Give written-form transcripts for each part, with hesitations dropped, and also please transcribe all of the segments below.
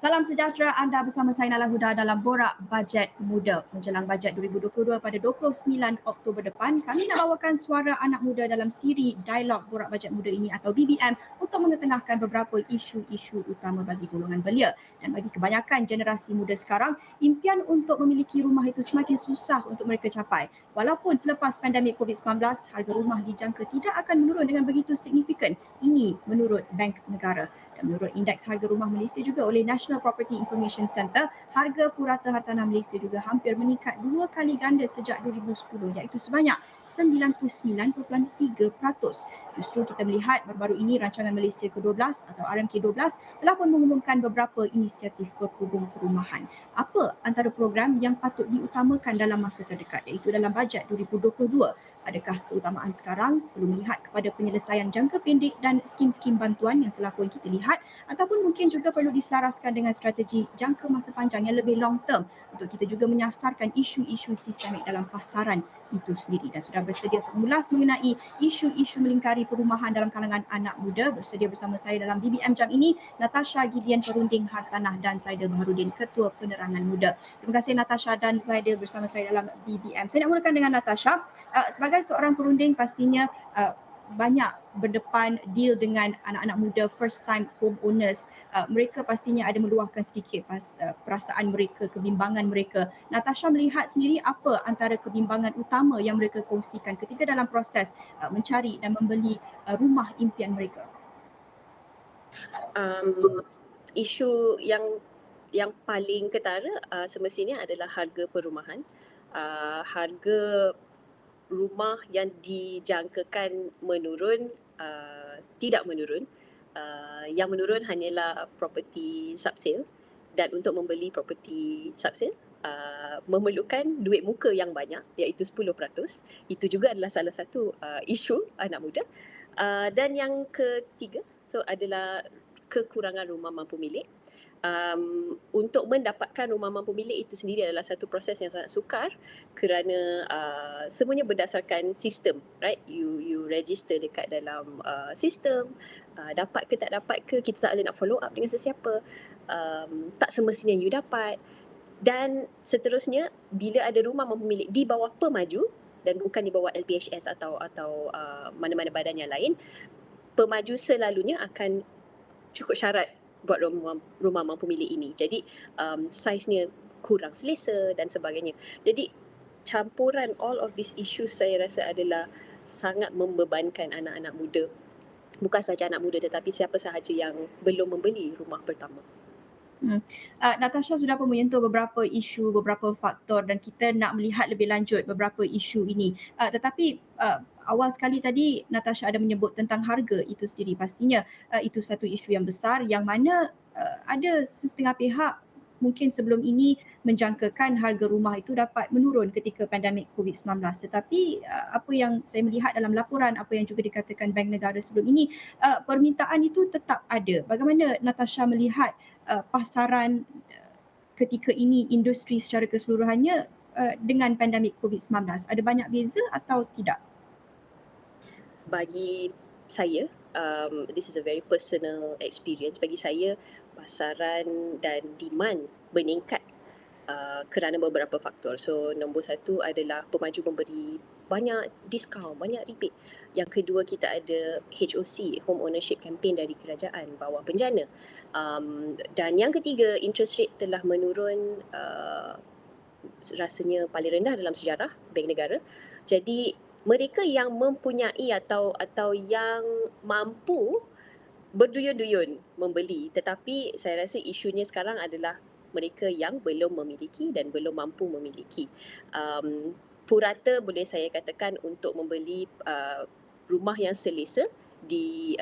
Salam sejahtera, anda bersama saya Nala Huda dalam Borak Bajet Muda. Menjelang bajet 2022 pada 29 Oktober depan, kami nak bawakan suara anak muda dalam siri Dialog Borak Bajet Muda ini atau BBM untuk mengetengahkan beberapa isu-isu utama bagi golongan belia. Dan bagi kebanyakan generasi muda sekarang, impian untuk memiliki rumah itu semakin susah untuk mereka capai. Walaupun selepas pandemik COVID-19, harga rumah dijangka tidak akan menurun dengan begitu signifikan. Ini menurut Bank Negara. Dan menurut indeks harga rumah Malaysia juga oleh National Property Information Centre, harga purata hartanah Malaysia juga hampir meningkat 2 kali ganda sejak 2010 iaitu sebanyak 99.3%. Justru kita melihat baru-baru ini rancangan Malaysia ke-12 atau RMK12 telah pun mengumumkan beberapa inisiatif berhubung perumahan. Apa antara program yang patut diutamakan dalam masa terdekat iaitu dalam bajet 2022? Adakah keutamaan sekarang perlu melihat kepada penyelesaian jangka pendek dan skim-skim bantuan yang telah pun kita lihat ataupun mungkin juga perlu diselaraskan dengan strategi jangka masa panjang yang lebih long term untuk kita juga menyasarkan isu-isu sistemik dalam pasaran itu sendiri. Dan sudah bersedia untuk mengulas mengenai isu-isu melingkari perumahan dalam kalangan anak muda, bersedia bersama saya dalam BBM jam ini Natasha Gideon Perunding Hartanah dan Zaidil Baharudin, Ketua Penerangan Muda. Terima kasih Natasha dan Zaidil bersama saya dalam BBM. Saya nak mulakan dengan Natasha. Sebagai seorang perunding pastinya banyak berdepan deal dengan anak-anak muda first time home owners. Mereka pastinya ada meluahkan sedikit perasaan mereka, kebimbangan mereka. Natasha melihat sendiri apa antara kebimbangan utama yang mereka kongsikan ketika dalam proses mencari dan membeli rumah impian mereka. Isu yang paling ketara semestinya adalah harga perumahan. Harga rumah yang dijangkakan menurun tidak menurun. Yang menurun hanyalah property subsale, dan untuk membeli property subsale memerlukan duit muka yang banyak iaitu 10%. Itu juga adalah salah satu isu anak muda. Dan yang ketiga adalah kekurangan rumah mampu milik. Untuk mendapatkan rumah mampu milik itu sendiri adalah satu proses yang sangat sukar kerana semuanya berdasarkan sistem, right? You register dekat dalam sistem, dapat ke tak dapat ke, kita tak boleh nak follow up dengan sesiapa, tak semestinya you dapat. Dan seterusnya, bila ada rumah mampu milik di bawah pemaju dan bukan di bawah LPHS atau mana-mana badan yang lain, pemaju selalunya akan cukup syarat buat rumah mampu milik ini. Jadi saiznya kurang selesa dan sebagainya. Jadi campuran all of these issues saya rasa adalah sangat membebankan anak-anak muda. Bukan sahaja anak muda tetapi siapa sahaja yang belum membeli rumah pertama. Natasha sudah pun menyentuh beberapa isu, beberapa faktor dan kita nak melihat lebih lanjut beberapa isu ini. Tetapi awal sekali tadi Natasha ada menyebut tentang harga itu sendiri. Pastinya itu satu isu yang besar yang mana ada setengah pihak mungkin sebelum ini menjangkakan harga rumah itu dapat menurun ketika pandemik COVID-19. Tetapi apa yang saya melihat dalam laporan, apa yang juga dikatakan Bank Negara sebelum ini, permintaan itu tetap ada. Bagaimana Natasha melihat pasaran ketika ini, industri secara keseluruhannya dengan pandemik COVID-19? Ada banyak beza atau tidak? Bagi saya, this is a very personal experience. Bagi saya, pasaran dan demand meningkat kerana beberapa faktor. So, nombor satu adalah pemaju memberi banyak diskaun, banyak rebate. Yang kedua, kita ada HOC, Home Ownership Campaign dari kerajaan bawah penjana. Dan yang ketiga, interest rate telah menurun rasanya paling rendah dalam sejarah Bank Negara. Jadi, mereka yang mempunyai atau yang mampu berduyun-duyun membeli, tetapi saya rasa isunya sekarang adalah mereka yang belum memiliki dan belum mampu memiliki. Purata boleh saya katakan untuk membeli rumah yang selesa di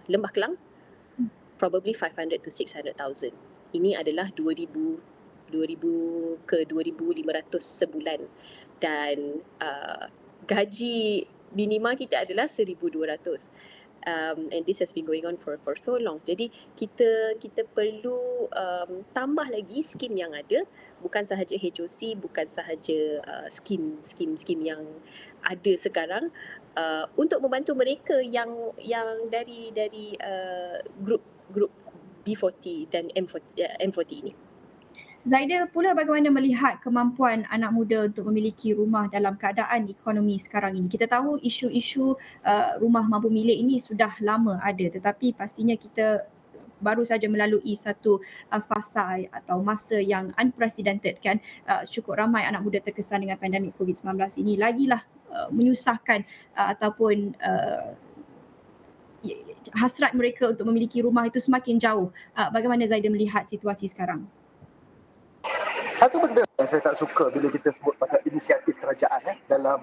Lembah Kelang, probably 500 to 600,000. Ini adalah 2,000 ke 2,500 sebulan, dan gaji minima kita adalah 1,200. And this has been going on for so long. Jadi kita perlu tambah lagi skim yang ada, bukan sahaja HOC, bukan sahaja skim yang ada sekarang, untuk membantu mereka yang dari grup B40 dan M40 ini. Zaidil pula bagaimana melihat kemampuan anak muda untuk memiliki rumah dalam keadaan ekonomi sekarang ini? Kita tahu isu-isu rumah mampu milik ini sudah lama ada, tetapi pastinya kita baru saja melalui satu fasa atau masa yang unprecedented kan. Cukup ramai anak muda terkesan dengan pandemik COVID-19 ini, lagilah menyusahkan ataupun hasrat mereka untuk memiliki rumah itu semakin jauh. Bagaimana Zaidil melihat situasi sekarang? Satu benda yang saya tak suka bila kita sebut pasal inisiatif kerajaan dalam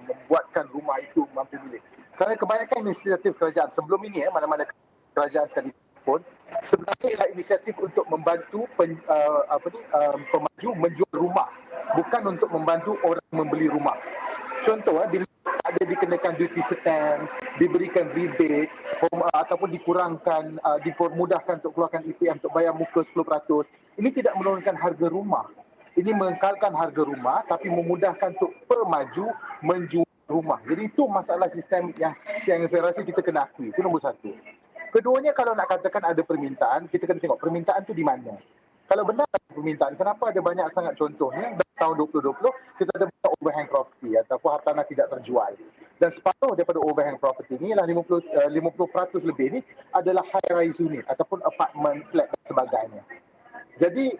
membuatkan rumah itu mampu milik. Kerana kebanyakan inisiatif kerajaan sebelum ini, mana-mana kerajaan sekalipun, sebenarnya ialah inisiatif untuk membantu pemaju menjual rumah, bukan untuk membantu orang membeli rumah. Contoh, bila ada dikenakan duty stamp, diberikan rebate ataupun dikurangkan, dipermudahkan untuk keluarkan EPM untuk bayar muka 10%. Ini tidak menurunkan harga rumah. Ini mengekalkan harga rumah tapi memudahkan untuk pemaju menjual rumah. Jadi itu masalah sistem yang saya rasa kita kena akui. Itu nombor satu. Keduanya, kalau nak katakan ada permintaan, kita kena tengok permintaan tu di mana. Kalau benar ada permintaan, kenapa ada banyak sangat contohnya dalam tahun 2020 kita ada banyak overhang property ataupun hartanah tidak terjual. Dan separuh daripada overhang property ni ialah 50% lebih ni adalah high rise unit ataupun apartment, flat dan sebagainya. Jadi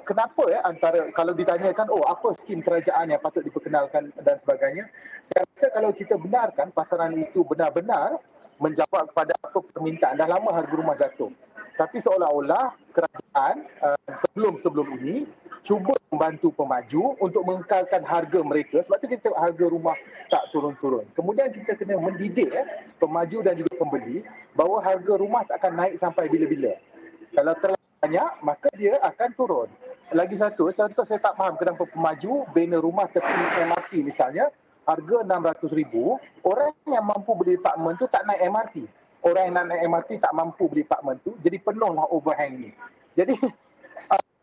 kenapa antara kalau ditanyakan apa skim kerajaan yang patut diperkenalkan dan sebagainya, saya rasa kalau kita benarkan pasaran itu benar-benar menjawab kepada apa permintaan, dah lama harga rumah jatuh. Tapi seolah-olah kerajaan sebelum ini cuba membantu pemaju untuk mengekalkan harga mereka, sebab tu kita tengok harga rumah tak turun-turun. Kemudian kita kena mendidik pemaju dan juga pembeli bahawa harga rumah tak akan naik sampai bila-bila. Kalau terlalu banyak, maka dia akan turun. Lagi satu, contoh saya tak faham kenapa pemaju bina rumah tepi MRT misalnya, harga RM600,000, orang yang mampu beli apartmen tu tak naik MRT. Orang yang nak naik MRT tak mampu beli apartmen tu, jadi penuhlah overhang ni. Jadi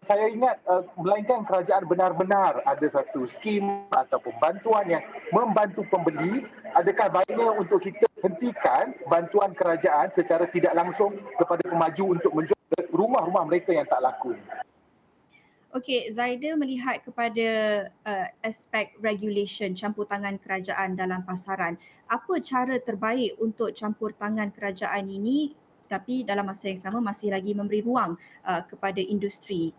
saya ingat melainkan kerajaan benar-benar ada satu skim ataupun bantuan yang membantu pembeli, adakah baiknya untuk kita hentikan bantuan kerajaan secara tidak langsung kepada pemaju untuk menjual rumah-rumah mereka yang tak laku. Okey, Zaidil melihat kepada aspek regulation, campur tangan kerajaan dalam pasaran. Apa cara terbaik untuk campur tangan kerajaan ini tapi dalam masa yang sama masih lagi memberi ruang kepada industri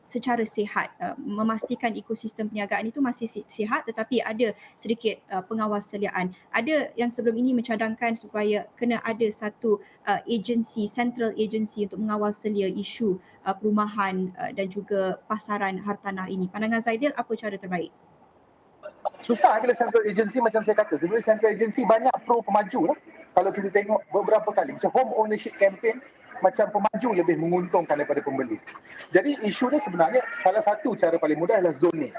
secara sihat, memastikan ekosistem perniagaan itu masih sihat tetapi ada sedikit pengawasaliaan. Ada yang sebelum ini mencadangkan supaya kena ada satu agensi, central agency untuk mengawal selia isu perumahan dan juga pasaran hartanah ini. Pandangan Zaidil, apa cara terbaik? Susah bila central agency, macam saya kata. Sebenarnya central agency banyak pro pemaju lah. Kalau kita tengok beberapa kali, macam home ownership campaign, macam pemaju lebih menguntungkan daripada pembeli. Jadi isu ni sebenarnya salah satu cara paling mudah adalah zoning.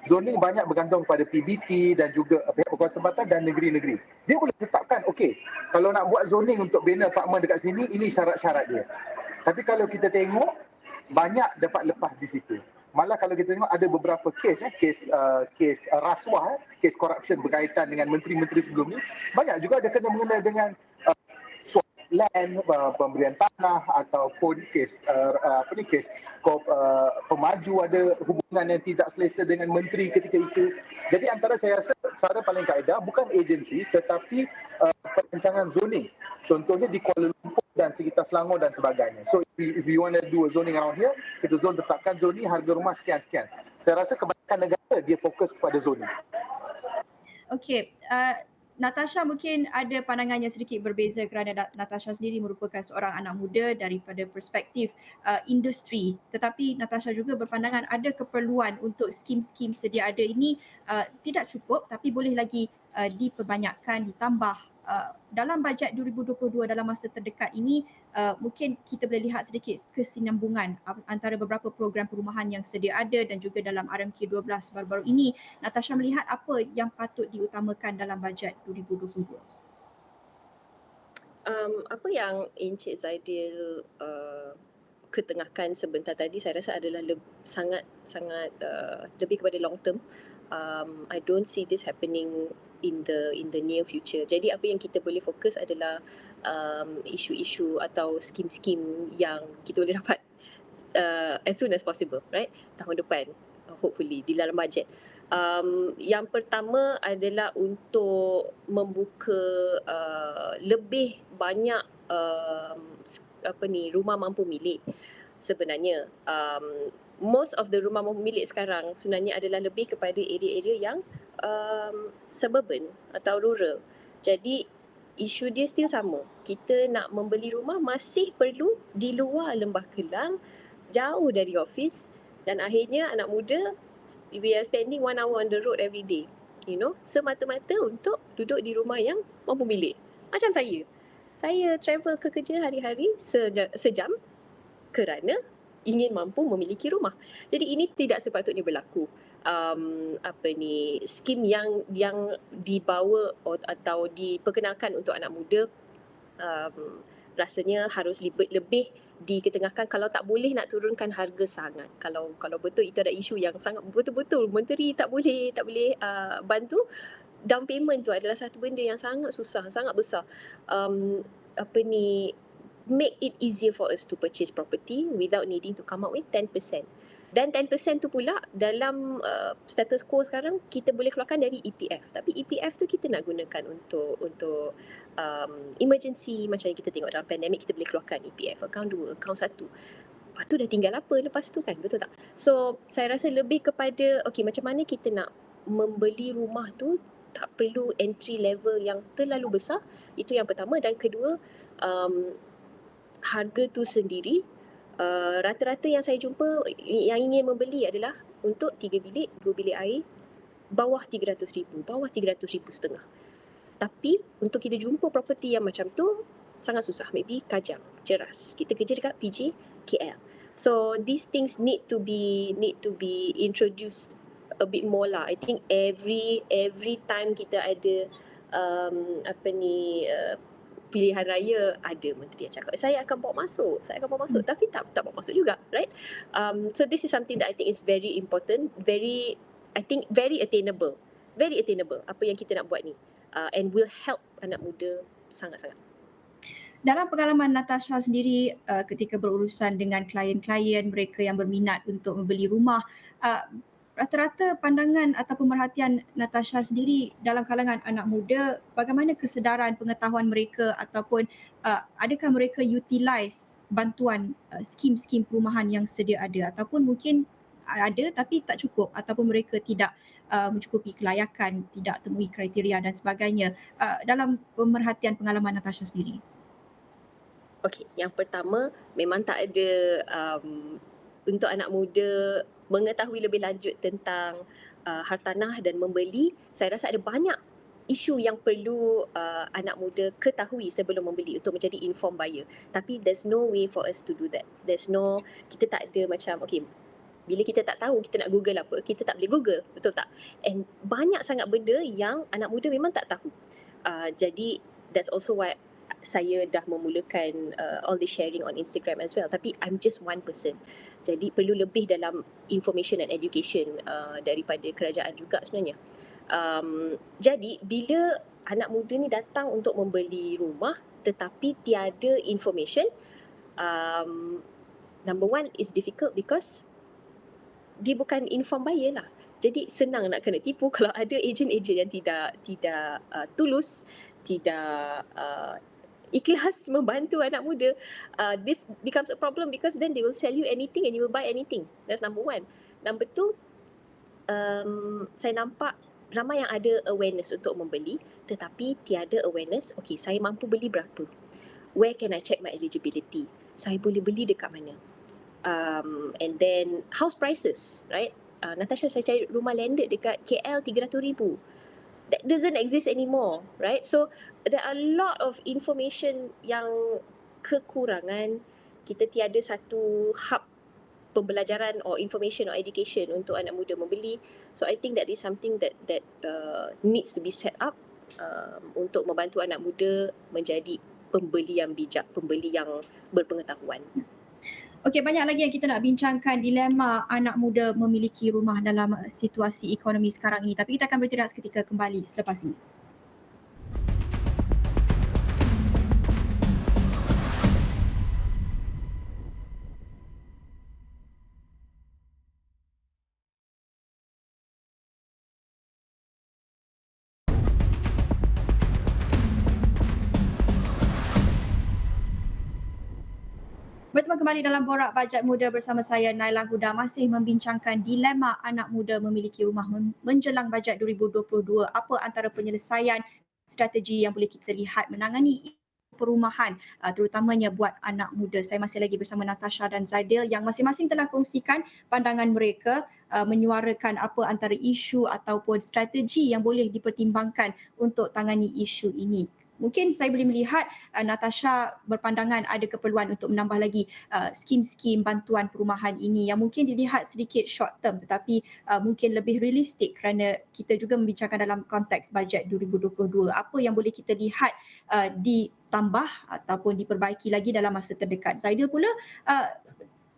Zoning banyak bergantung kepada PBT dan juga pihak berkuasa tempatan dan negeri-negeri. Dia boleh tetapkan, okey, kalau nak buat zoning untuk bina apartmen dekat sini, ini syarat-syarat dia. Tapi kalau kita tengok, banyak dapat lepas di situ. Malah kalau kita tengok ada beberapa kes rasuah, kes corruption berkaitan dengan menteri-menteri sebelum ni, banyak juga ada kena mengenai dengan swap land, pemberian tanah ataupun kes pemaju ada hubungan yang tidak selesa dengan menteri ketika itu. Jadi antara saya rasa cara paling kaedah bukan agensi tetapi perancangan zoning. Contohnya di Kuala Lumpur dan sekitar Selangor dan sebagainya. So if you want to do a zoning around here, kita tetapkan zoning harga rumah sekian-sekian. Saya rasa kebanyakan negara dia fokus kepada zoning. Okey, Natasha mungkin ada pandangannya sedikit berbeza kerana Natasha sendiri merupakan seorang anak muda daripada perspektif industri. Tetapi Natasha juga berpandangan ada keperluan untuk skim-skim sedia ada ini tidak cukup tapi boleh lagi diperbanyakkan, ditambah. Dalam bajet 2022 dalam masa terdekat ini mungkin kita boleh lihat sedikit kesinambungan antara beberapa program perumahan yang sedia ada dan juga dalam RMK 12 baru-baru ini. Natasha melihat apa yang patut diutamakan dalam bajet 2022? Apa yang Encik Zaidil ketengahkan sebentar tadi saya rasa adalah sangat lebih kepada long term. I don't see this happening in the near future. Jadi apa yang kita boleh fokus adalah isu-isu atau skim-skim yang kita boleh dapat as soon as possible, right? Tahun depan, hopefully di dalam bajet. Yang pertama adalah untuk membuka lebih banyak rumah mampu milik. Sebenarnya most of the rumah mampu milik sekarang sebenarnya adalah lebih kepada area-area yang suburban atau rural. Jadi isu dia still sama. Kita nak membeli rumah masih perlu di luar Lembah Kelang, jauh dari office, dan akhirnya anak muda we are spending 1 hour on the road every day, semata-mata untuk duduk di rumah yang mampu milik. Macam saya travel ke kerja hari-hari sejam kerana ingin mampu memiliki rumah. Jadi ini tidak sepatutnya berlaku. Skim yang dibawa atau diperkenalkan untuk anak muda rasanya harus lebih diketengahkan. Kalau tak boleh nak turunkan harga sangat. Kalau betul itu ada isu yang sangat betul-betul menteri tak boleh bantu, down payment tu adalah satu benda yang sangat susah, sangat besar. Make it easier for us to purchase property without needing to come up with 10%. Dan 10% tu pula dalam status quo sekarang kita boleh keluarkan dari EPF. Tapi EPF tu kita nak gunakan untuk emergency, macam yang kita tengok dalam pandemik, kita boleh keluarkan EPF account 2, account 1. Lepas tu dah tinggal apa lepas tu kan, betul tak? So saya rasa lebih kepada macam mana kita nak membeli rumah tu tak perlu entry level yang terlalu besar. Itu yang pertama. Dan kedua, harga tu sendiri, rata-rata yang saya jumpa yang ingin membeli adalah untuk 3 bilik, 2 bilik air, bawah 300,000, bawah 300,500. Tapi untuk kita jumpa property yang macam tu sangat susah. Maybe Kajang, Ceras. Kita kerja dekat PJ, KL. So these things need to be introduced a bit more lah. I think every time kita ada pilihan raya, ada menteri yang cakap saya akan bawa masuk, tapi tak bawa masuk juga, right? So this is something that I think is very important, very attainable apa yang kita nak buat ni, and will help anak muda sangat-sangat. Dalam pengalaman Natasha sendiri, ketika berurusan dengan klien-klien mereka yang berminat untuk membeli rumah, rata-rata pandangan atau pemerhatian Natasha sendiri dalam kalangan anak muda, bagaimana kesedaran pengetahuan mereka ataupun adakah mereka utilize bantuan skim-skim perumahan yang sedia ada, ataupun mungkin ada tapi tak cukup, ataupun mereka tidak mencukupi kelayakan, tidak temui kriteria dan sebagainya, dalam pemerhatian pengalaman Natasha sendiri? Okey, yang pertama memang tak ada untuk anak muda mengetahui lebih lanjut tentang hartanah dan membeli. Saya rasa ada banyak isu yang perlu anak muda ketahui sebelum membeli untuk menjadi informed buyer. Tapi there's no way for us to do that. Kita tak ada macam, bila kita tak tahu kita nak Google apa, kita tak boleh Google, betul tak? And banyak sangat benda yang anak muda memang tak tahu. Jadi that's also why saya dah memulakan all the sharing on Instagram as well. Tapi I'm just one person. Jadi perlu lebih dalam information and education daripada kerajaan juga sebenarnya. Jadi bila anak muda ni datang untuk membeli rumah tetapi tiada information, number one is difficult because dia bukan informed buyer lah. Jadi senang nak kena tipu kalau ada ejen-ejen yang tidak tulus, tidak ikhlas membantu anak muda. This becomes a problem because then they will sell you anything and you will buy anything. That's number one. Number two, saya nampak ramai yang ada awareness untuk membeli tetapi tiada awareness, saya mampu beli berapa? Where can I check my eligibility? Saya boleh beli dekat mana? And then house prices, right? Natasha, saya cari rumah landed dekat KL 300,000. That doesn't exist anymore, right? So there are a lot of information yang kekurangan. Kita tiada satu hub pembelajaran or information or education untuk anak muda membeli. So I think that is something that needs to be set up untuk membantu anak muda menjadi pembeli yang bijak, pembeli yang berpengetahuan. Okey, banyak lagi yang kita nak bincangkan dilema anak muda memiliki rumah dalam situasi ekonomi sekarang ini. Tapi kita akan bertindak seketika kembali selepas ini. Bertemu kembali dalam Borak Bajet Muda bersama saya Naila Huda, masih membincangkan dilema anak muda memiliki rumah menjelang bajet 2022. Apa antara penyelesaian strategi yang boleh kita lihat menangani perumahan terutamanya buat anak muda. Saya masih lagi bersama Natasha dan Zaidil yang masing-masing telah kongsikan pandangan mereka menyuarakan apa antara isu ataupun strategi yang boleh dipertimbangkan untuk tangani isu ini. Mungkin saya boleh melihat Natasha berpandangan ada keperluan untuk menambah lagi skim-skim bantuan perumahan ini yang mungkin dilihat sedikit short term tetapi mungkin lebih realistik kerana kita juga membincangkan dalam konteks bajet 2022. Apa yang boleh kita lihat ditambah ataupun diperbaiki lagi dalam masa terdekat. Zaidil pula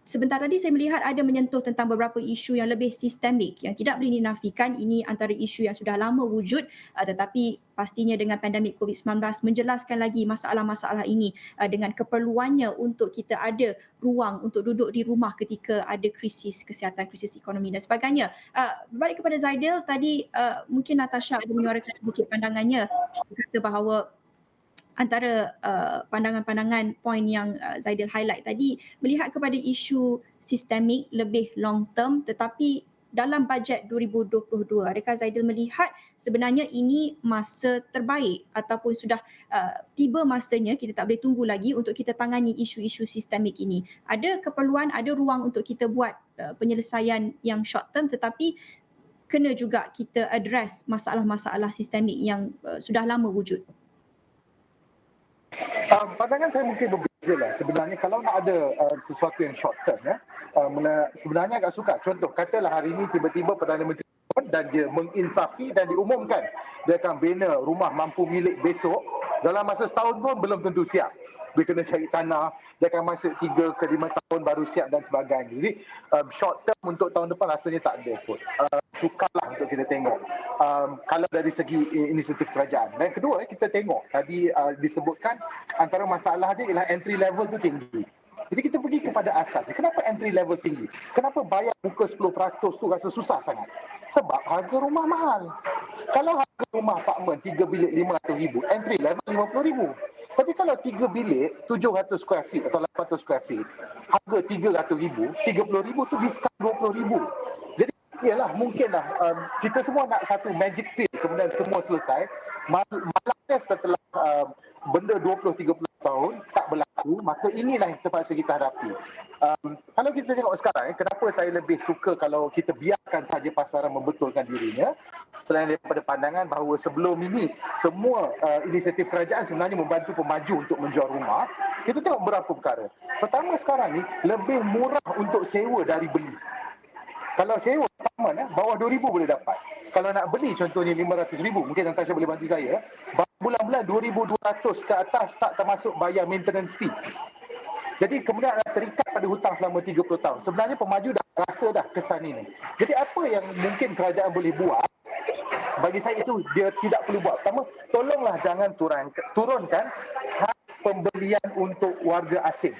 sebentar tadi saya melihat ada menyentuh tentang beberapa isu yang lebih sistemik yang tidak boleh dinafikan. Ini antara isu yang sudah lama wujud tetapi pastinya dengan pandemik COVID-19 menjelaskan lagi masalah-masalah ini dengan keperluannya untuk kita ada ruang untuk duduk di rumah ketika ada krisis kesihatan, krisis ekonomi dan sebagainya. Berbalik kepada Zaidil, tadi mungkin Natasha ada menyuarakan sedikit pandangannya. Dia kata bahawa antara pandangan-pandangan poin yang Zaidil highlight tadi melihat kepada isu sistemik lebih long term tetapi dalam bajet 2022 adakah Zaidil melihat sebenarnya ini masa terbaik ataupun sudah tiba masanya kita tak boleh tunggu lagi untuk kita tangani isu-isu sistemik ini. Ada keperluan, ada ruang untuk kita buat penyelesaian yang short term tetapi kena juga kita address masalah-masalah sistemik yang sudah lama wujud. Pandangan saya mungkin berbeza lah. Sebenarnya kalau nak ada sesuatu yang short term, sebenarnya agak sukar. Contoh, katalah hari ini tiba-tiba Perdana Menteri dan dia menginsafi dan diumumkan dia akan bina rumah mampu milik besok, dalam masa setahun pun belum tentu siap. Dia kena cari tanah, dia akan masuk 3 ke 5 tahun baru siap dan sebagainya. Jadi short term untuk tahun depan rasanya tak ada pun. Sukarlah untuk kita tengok kalau dari segi inisiatif kerajaan. Dan kedua, kita tengok tadi disebutkan antara masalah dia ialah entry level tu tinggi. Jadi kita pergi kepada asas. Kenapa entry level tinggi? Kenapa bayar muka 10% tu rasa susah sangat? Sebab harga rumah mahal. Kalau harga rumah apartmen 3 bilik 500 ribu, entry level 50 ribu. Tapi kalau 3 bilik 700 square feet atau 800 square feet, harga 300 ribu, 30 ribu tu diskaun 20 ribu. Jadi ialah mungkinlah kita semua nak satu magic pill kemudian semua selesai. Malangnya setelah benda 20-30 tahun tak berlaku, maka inilah yang terpaksa kita hadapi. Kalau kita tengok sekarang, kenapa saya lebih suka kalau kita biarkan saja pasaran membetulkan dirinya, selain daripada pandangan bahawa sebelum ini semua inisiatif kerajaan sebenarnya membantu pemaju untuk menjual rumah. Kita tengok beberapa perkara. Pertama, sekarang ni lebih murah untuk sewa dari beli. Kalau sewa apartmen bawah 2,000 boleh dapat. Kalau nak beli contohnya 500,000, mungkin Natasha boleh bantu saya. Bulan-bulan 2,200 ke atas tak termasuk bayar maintenance fee. Jadi kemudian anda terikat pada hutang selama 30 tahun. Sebenarnya pemaju dah rasa dah kesan ini. Jadi apa yang mungkin kerajaan boleh buat? Bagi saya itu dia tidak perlu buat. Pertama, tolonglah jangan turunkan hak pembelian untuk warga asing.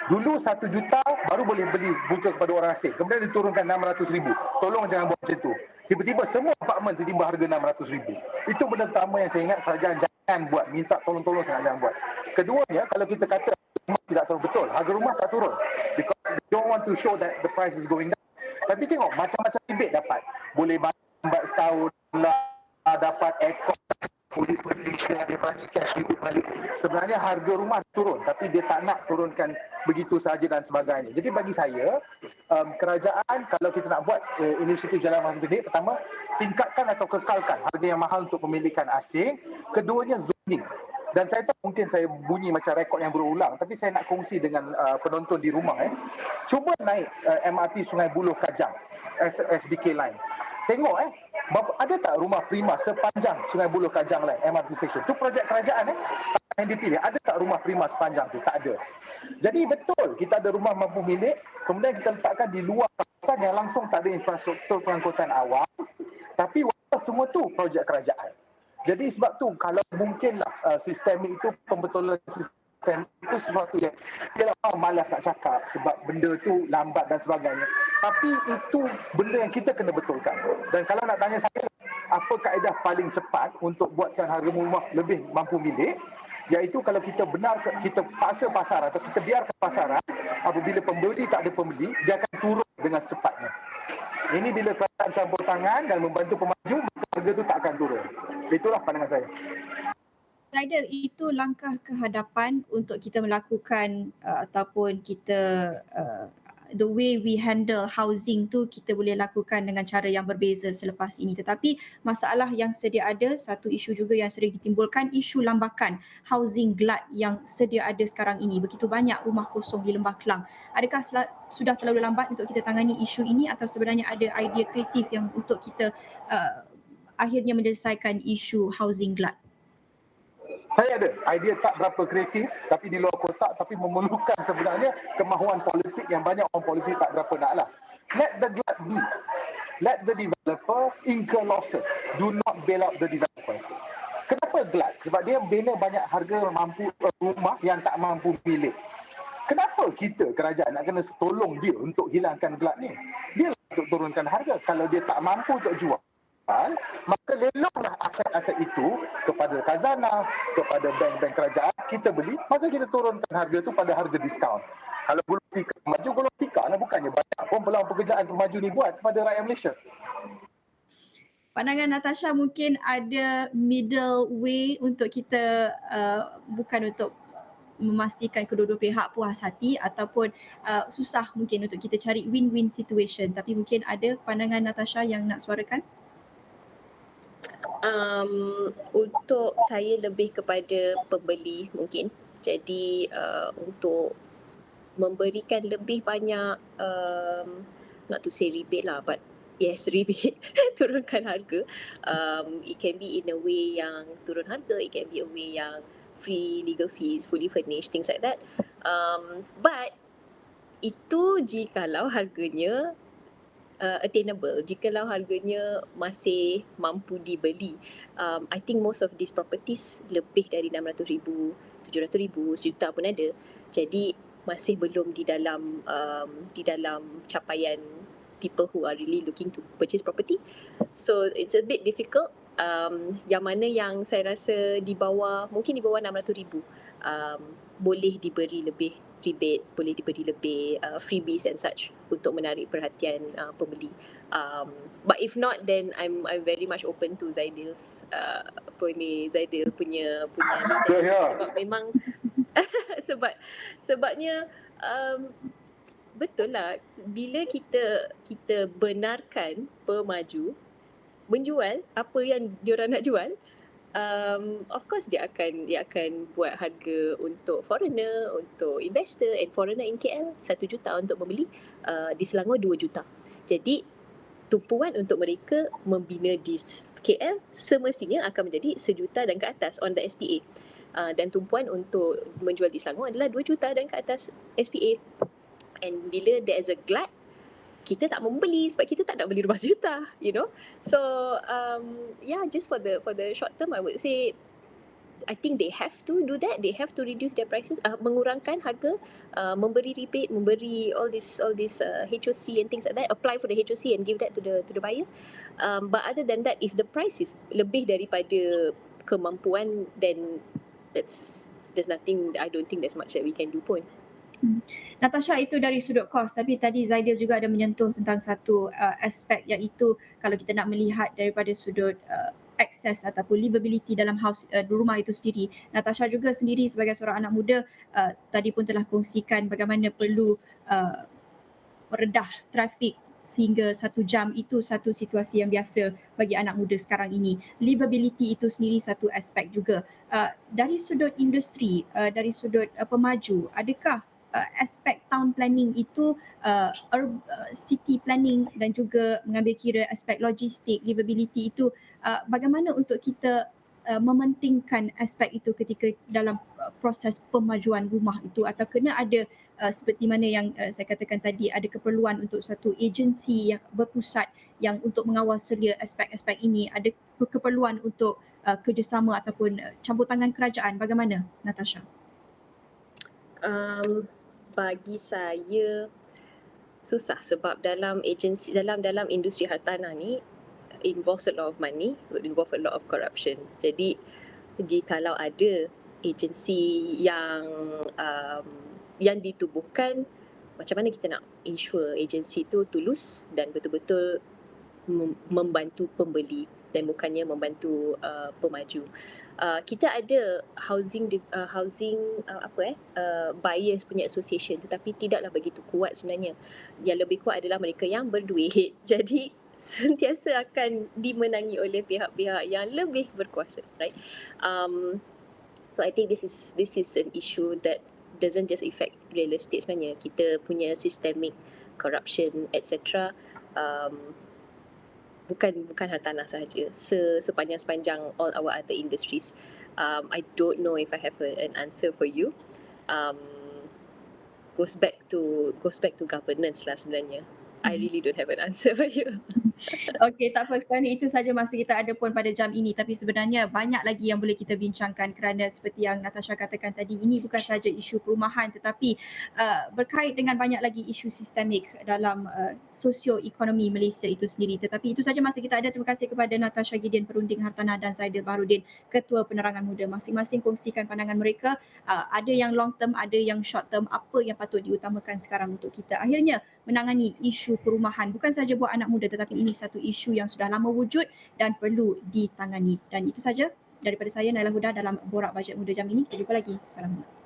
Dulu 1 juta baru boleh beli buka kepada orang asing. Kemudian diturunkan 600,000. Tolong jangan buat macam itu. Tiba-tiba semua apartmen tiba-tiba harga 600,000. Itu benda pertama yang saya ingat kerajaan jangan buat. Minta tolong-tolong sangat jangan buat. Keduanya, kalau kita kata rumah tidak terlalu betul. Harga rumah tak turun. Because they don't want to show that the price is going down. Tapi tengok macam-macam rebate dapat. Boleh bayar setahun lah, dapat aircon, boleh furniture, dia bagi cash rebate balik. Sebenarnya harga rumah turun tapi dia tak nak turunkan begitu sahaja dan sebagainya. Jadi bagi saya, kerajaan kalau kita nak buat inisiatif jalan masa pendek, pertama, tingkatkan atau kekalkan harga yang mahal untuk pemilikan asing. Keduanya, zoning. Dan saya tahu mungkin saya bunyi macam rekod yang berulang, tapi saya nak kongsi dengan penonton di rumah. Cuba naik MRT Sungai Buloh Kajang, SBK line. Tengok ada tak rumah prima sepanjang Sungai Buloh Kajang line MRT station? Itu projek kerajaan. yang dipilih. Ada tak rumah prima sepanjang tu? Tak ada. Jadi betul, kita ada rumah mampu milik, kemudian kita letakkan di luar kawasan yang langsung tak ada infrastruktur pengangkutan awam, tapi semua tu projek kerajaan. Jadi sebab tu kalau mungkinlah sistemik itu, pembetulan sistem itu sesuatu yang dia malas nak cakap sebab benda tu lambat dan sebagainya. Tapi itu benda yang kita kena betulkan. Dan kalau nak tanya saya, apa kaedah paling cepat untuk buatkan harga rumah lebih mampu milik, iaitu kalau kita kita paksa pasaran atau kita biarkan pasaran, apabila pembeli tak ada pembeli, dia akan turun dengan cepatnya. Ini bila kerajaan campur tangan dan membantu pemaju, maka harga tu tak akan turun. Itulah pandangan saya. Zaidil, itu langkah kehadapan untuk kita melakukan ataupun kita the way we handle housing tu kita boleh lakukan dengan cara yang berbeza selepas ini. Tetapi masalah yang sedia ada, satu isu juga yang sering ditimbulkan, isu lambakan housing glut yang sedia ada sekarang ini. Begitu banyak rumah kosong di Lembah Kelang. Adakah sudah terlalu lambat untuk kita tangani isu ini atau sebenarnya ada idea kreatif yang untuk kita akhirnya menyelesaikan isu housing glut? Saya ada idea tak berapa kreatif tapi di luar kotak, tapi memerlukan sebenarnya kemahuan politik yang banyak orang politik tak berapa nak lah. Let the glut be. Let the developer incur losses. Do not bail out the developers. Kenapa glut? Sebab dia bina banyak harga rumah yang tak mampu milik. Kenapa kita kerajaan nak kena tolong dia untuk hilangkan glut ni? Dia untuk turunkan harga. Kalau dia tak mampu untuk jual, maka lelonglah aset-aset itu kepada khazanah, kepada bank-bank kerajaan, kita beli, maka kita turunkan harga tu pada harga diskaun. Kalau gulung tikar maju, gulung tikar lah, bukannya banyak pun peluang pekerjaan pemaju ni buat kepada rakyat Malaysia. Pandangan Natasha, mungkin ada middle way untuk kita bukan untuk memastikan kedua-dua pihak puas hati ataupun susah mungkin untuk kita cari win-win situation, tapi mungkin ada pandangan Natasha yang nak suarakan? Untuk saya lebih kepada pembeli mungkin. Jadi untuk memberikan lebih banyak not to say rebate lah, but yes, rebate, turunkan harga. It can be in a way yang turun harga, it can be a way yang free legal fees, fully furnished, things like that. But itu jikalau harganya attainable, jikalau harganya masih mampu dibeli. I think most of these properties lebih dari 600,000, 700,000, sejuta pun ada. Jadi masih belum di dalam capaian people who are really looking to purchase property. So it's a bit difficult. Yang mana yang saya rasa mungkin di bawah 600,000 boleh diberi lebih rebate, boleh diberi lebih freebies and such untuk menarik perhatian pembeli. But if not, then I'm very much open to Zaidil's Zaidil punya ni, sebab memang sebabnya betul lah, bila kita benarkan pemaju menjual apa yang diorang nak jual, of course dia akan buat harga untuk foreigner, untuk investor and foreigner in KL 1 juta untuk membeli, di Selangor 2 juta. Jadi tumpuan untuk mereka membina di KL semestinya akan menjadi 1 juta dan ke atas on the SPA. Dan tumpuan untuk menjual di Selangor adalah 2 juta dan ke atas SPA. And bila there is a glut, kita tak membeli sebab kita tak nak beli rumah 1 juta, you know. So just for the short term, I would say I think they have to do that. They have to reduce their prices, mengurangkan harga, memberi rebate, memberi all this HOC and things like that, apply for the HOC and give that to the buyer. But other than that, if the price is lebih daripada kemampuan, then there's nothing, I don't think there's much that we can do pun. Natasha, itu dari sudut kos, tapi tadi Zaidil juga ada menyentuh tentang satu aspek, iaitu kalau kita nak melihat daripada sudut akses ataupun livability dalam rumah itu sendiri. Natasha juga sendiri sebagai seorang anak muda tadi pun telah kongsikan bagaimana perlu meredah trafik sehingga 1 jam, itu satu situasi yang biasa bagi anak muda sekarang ini. Livability itu sendiri satu aspek juga. Dari sudut industri, dari sudut pemaju, adakah aspek town planning itu city planning dan juga mengambil kira aspek logistik, livability itu bagaimana untuk kita mementingkan aspek itu ketika dalam proses pemajuan rumah itu, atau kena ada seperti mana yang saya katakan tadi, ada keperluan untuk satu agensi yang berpusat yang untuk mengawal selia aspek-aspek ini, ada keperluan untuk kerjasama ataupun campur tangan kerajaan. Bagaimana, Natasha? Bagi saya susah sebab dalam agensi dalam industri hartanah ni involves a lot of money, would involve a lot of corruption. Jadi jikalau ada agensi yang ditubuhkan, macam mana kita nak ensure agensi tu tulus dan betul-betul membantu pembeli dan bukannya membantu pemaju. Kita ada buyers punya association, tetapi tidaklah begitu kuat sebenarnya. Yang lebih kuat adalah mereka yang berduit. Jadi sentiasa akan dimenangi oleh pihak-pihak yang lebih berkuasa, right? So I think this is an issue that doesn't just affect real estate sebenarnya. Kita punya systemic corruption etc. Bukan hartanah sahaja, sepanjang all our other industries. I don't know if I have an answer for you. Goes back to governance lah sebenarnya. I really don't have an answer for you. Okey, tak apa, sekarang itu saja masa kita ada pun pada jam ini, tapi sebenarnya banyak lagi yang boleh kita bincangkan kerana seperti yang Natasha katakan tadi, ini bukan sahaja isu perumahan tetapi berkait dengan banyak lagi isu sistemik dalam sosioekonomi Malaysia itu sendiri. Tetapi itu saja masa kita ada. Terima kasih kepada Natasha Gideon, Perunding Hartanah, dan Zaidil Baharudin, Ketua Penerangan Muda. Masing-masing kongsikan pandangan mereka, ada yang long term, ada yang short term, apa yang patut diutamakan sekarang untuk kita akhirnya menangani isu perumahan, bukan sahaja buat anak muda tetapi ini satu isu yang sudah lama wujud dan perlu ditangani. Dan itu saja daripada saya, Naila Huda, dalam Borak Bajet Muda jam ini. Kita jumpa lagi. Salam.